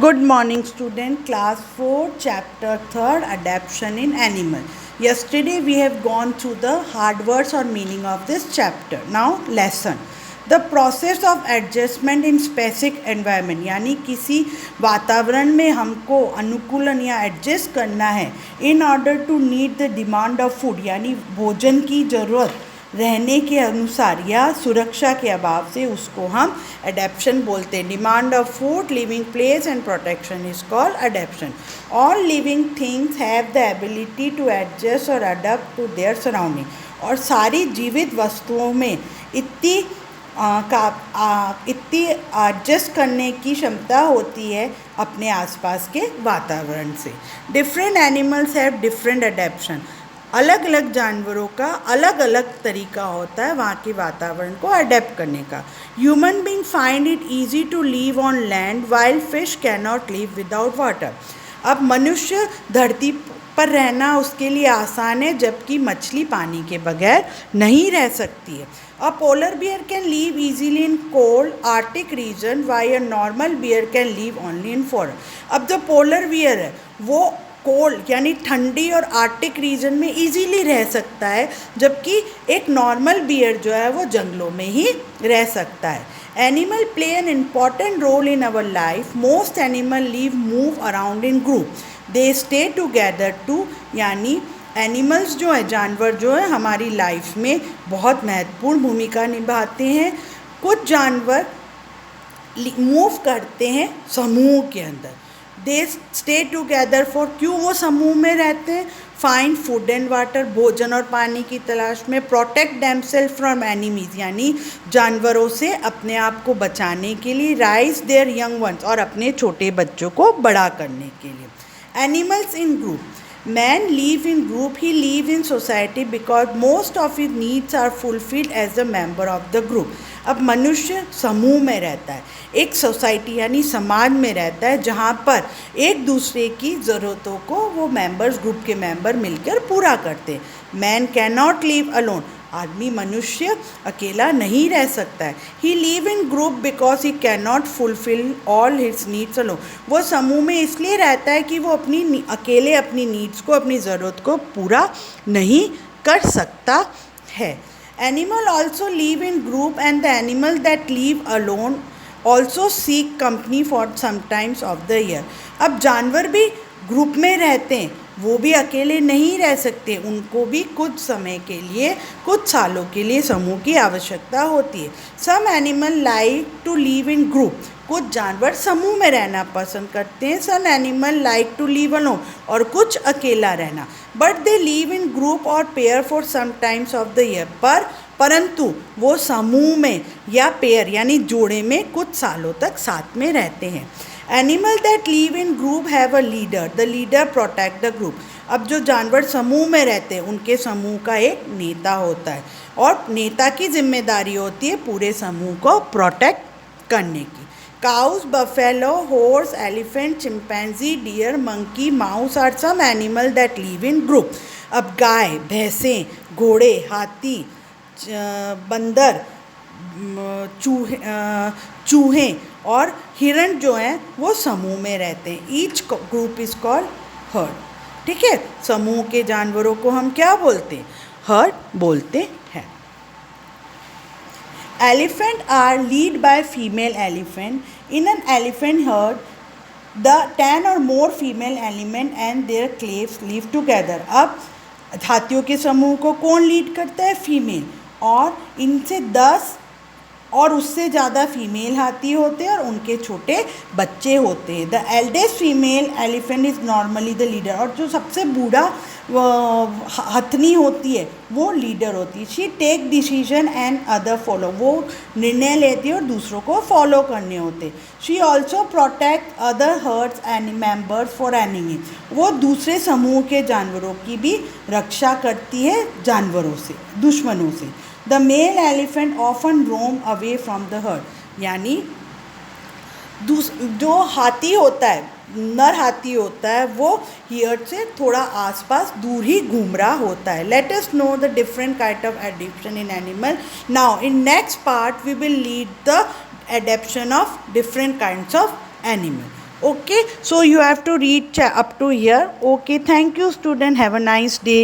Good morning, student. Class 4, Chapter 3, Adaptation in Animal. Yesterday we have gone through the hard words or meaning of this chapter. Now lesson. The process of adjustment in specific environment, यानी किसी वातावरण में हमको अनुकूलन या adjust करना है in order to meet the demand of food, यानी भोजन की ज़रूरत रहने के अनुसार या सुरक्षा के अभाव से उसको हम एडेप्शन बोलते हैं. Demand of food, living place and protection is called adaptation. All living things have the ability to adjust और अडप्ट टू देयर सराउंडिंग. और सारी जीवित वस्तुओं में इतनी एडजस्ट करने की क्षमता होती है अपने आसपास के वातावरण से. Different animals have different adaptation. अलग अलग जानवरों का अलग अलग तरीका होता है वहाँ के वातावरण को अडेप्ट करने का. Human being find it easy to live on land while fish can not live without water. अब मनुष्य धरती पर रहना उसके लिए आसान है जबकि मछली पानी के बगैर नहीं रह सकती है. A polar bear can live easily in cold arctic region while a normal bear can live only in forest. अब जो पोलर बियर है वो कोल्ड यानी ठंडी और आर्टिक रीजन में इजीली रह सकता है जबकि एक नॉर्मल बियर जो है वो जंगलों में ही रह सकता है. Animal play an important role in our life. Most animal live move around in group. They stay together too, यानी एनिमल्स जो है, जानवर जो है, हमारी लाइफ में बहुत महत्वपूर्ण भूमिका निभाते हैं. कुछ जानवर मूव करते हैं समूह के अंदर. दे स्टे टुगेदर फॉर, क्यों वो समूह में रहते हैं? फाइंड फूड एंड वाटर, भोजन और पानी की तलाश में. प्रोटेक्ट देमसेल्फ फ्रॉम एनिमीज, यानी जानवरों से अपने आप को बचाने के लिए. राइज देयर यंग वंस, और अपने छोटे बच्चों को बड़ा करने के लिए. Animals in group. Man live in group, he live in society because most of his needs are fulfilled as a member of the group. अब मनुष्य समूह में रहता है, एक सोसाइटी यानी समाज में रहता है जहाँ पर एक दूसरे की ज़रूरतों को वो मेंबर्स, ग्रुप के मेंबर मिलकर पूरा करते हैं. Man can not live alone. आदमी, मनुष्य अकेला नहीं रह सकता है. He live in group because he can not fulfil all his needs alone. वो समूह में इसलिए रहता है कि वो अकेले अपनी नीड्स को, अपनी ज़रूरत को पूरा नहीं कर सकता है. Animal also live in group and the animal that live alone also seek company for sometimes of the year. अब जानवर भी ग्रुप में रहते हैं, वो भी अकेले नहीं रह सकते. उनको भी कुछ समय के लिए, कुछ सालों के लिए समूह की आवश्यकता होती है. Some animal like to live in group. कुछ जानवर समूह में रहना पसंद करते हैं. Some animal like to live alone, और कुछ अकेला रहना. But they live in group और pair for some times of the year. परंतु वो समूह में या पेयर यानी जोड़े में कुछ सालों तक साथ में रहते हैं. Animal that live in group have a leader. The leader protect the group. अब जो जानवर समूह में रहते हैं उनके समूह का एक नेता होता है और नेता की जिम्मेदारी होती है पूरे समूह को प्रोटेक्ट करने की. Cows, buffalo, horse, elephant, chimpanzee, deer, monkey, mouse are some animal that live in group. अब गाय, भैंसें, घोड़े, हाथी, बंदर, चूहे और हिरण जो हैं वो समूह में रहते हैं. Each group is called heard. ठीक है, समूह के जानवरों को हम क्या बोलते हैं? हर्ड बोलते हैं. Elephant are lead by female elephant. In an elephant herd the 10 or more female element and their calves live together. अब हाथियों के समूह को कौन लीड करता है? फीमेल. और इनसे 10 और उससे ज़्यादा फीमेल हाथी होते हैं और उनके छोटे बच्चे होते हैं. The eldest female elephant is normally the leader. और जो सबसे बूढ़ा हथनी होती है वो लीडर होती है. She take decision and other follow. वो निर्णय लेती है और दूसरों को फॉलो करने होते. She also protect other hertz and members for enemy. वो दूसरे समूह के जानवरों की भी रक्षा करती है जानवरों से, दुश्मनों से. The male elephant often roam away from the herd. यानी जो हाथी होता है, नर हाथी होता है, वो हियर्ड से थोड़ा आसपास दूर ही घूम रहा होता है. Let us know the different kind of adaptation in animal. Now in next part we will lead the adaptation of different kinds of animal. Okay, so you have to read up to here. Okay, thank you student, have a nice day.